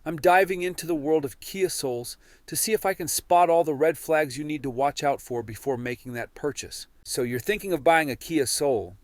I'm diving into the world of Kia Souls to see if I can spot all the red flags you need to watch out for before making that purchase. So you're thinking of buying a Kia Soul.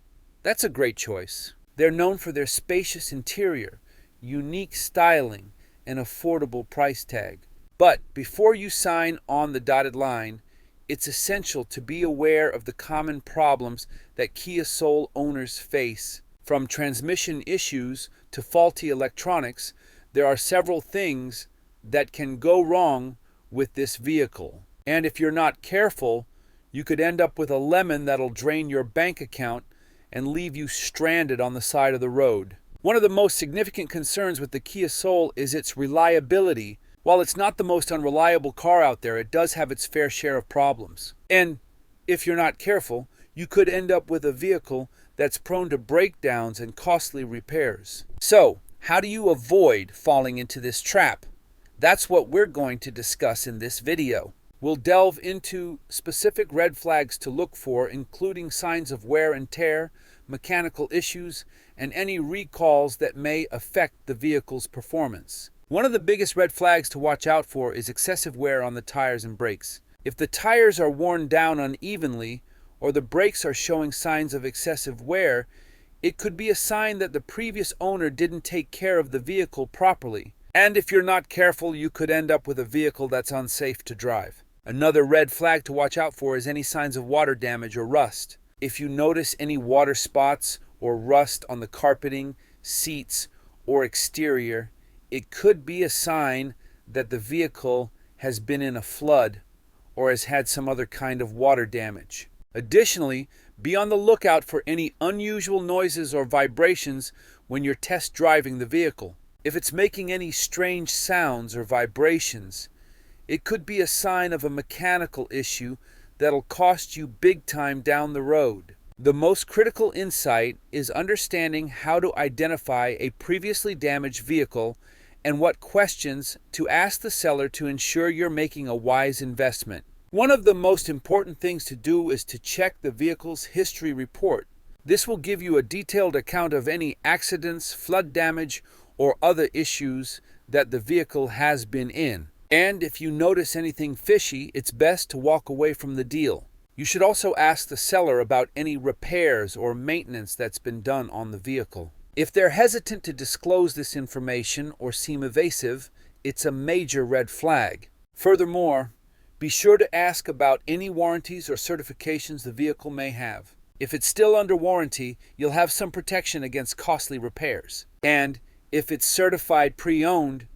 That's a great choice. They're known for their spacious interior, unique styling, and affordable price tag. But before you sign on the dotted line, it's essential to be aware of the common problems that Kia Soul owners face. From transmission issues to faulty electronics, there are several things that can go wrong with this vehicle. And if you're not careful, you could end up with a lemon that'll drain your bank account and leave you stranded on the side of the road. One of the most significant concerns with the Kia Soul is its reliability. While it's not the most unreliable car out there, it does have its fair share of problems. And if you're not careful, you could end up with a vehicle that's prone to breakdowns and costly repairs. So, how do you avoid falling into this trap? That's what we're going to discuss in this video. We'll delve into specific red flags to look for, including signs of wear and tear, mechanical issues, and any recalls that may affect the vehicle's performance. One of the biggest red flags to watch out for is excessive wear on the tires and brakes. If the tires are worn down unevenly or the brakes are showing signs of excessive wear, it could be a sign that the previous owner didn't take care of the vehicle properly. And if you're not careful, you could end up with a vehicle that's unsafe to drive. Another red flag to watch out for is any signs of water damage or rust. If you notice any water spots or rust on the carpeting, seats, or exterior, it could be a sign that the vehicle has been in a flood or has had some other kind of water damage. Additionally, be on the lookout for any unusual noises or vibrations when you're test driving the vehicle. If it's making any strange sounds or vibrations, it could be a sign of a mechanical issue that'll cost you big time down the road. The most critical insight is understanding how to identify a previously damaged vehicle and what questions to ask the seller to ensure you're making a wise investment. One of the most important things to do is to check the vehicle's history report. This will give you a detailed account of any accidents, flood damage, or other issues that the vehicle has been in. And if you notice anything fishy, it's best to walk away from the deal. You should also ask the seller about any repairs or maintenance that's been done on the vehicle. If they're hesitant to disclose this information or seem evasive, it's a major red flag. Furthermore, be sure to ask about any warranties or certifications the vehicle may have. If it's still under warranty, you'll have some protection against costly repairs. And if it's certified pre-owned,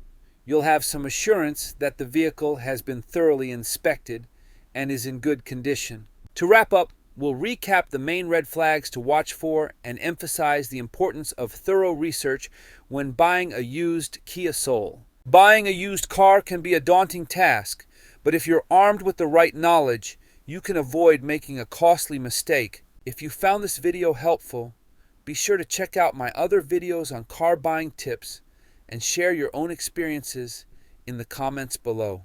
you'll have some assurance that the vehicle has been thoroughly inspected and is in good condition. To wrap up, we'll recap the main red flags to watch for and emphasize the importance of thorough research when buying a used Kia Soul. Buying a used car can be a daunting task, but if you're armed with the right knowledge, you can avoid making a costly mistake. If you found this video helpful, be sure to check out my other videos on car buying tips and share your own experiences in the comments below.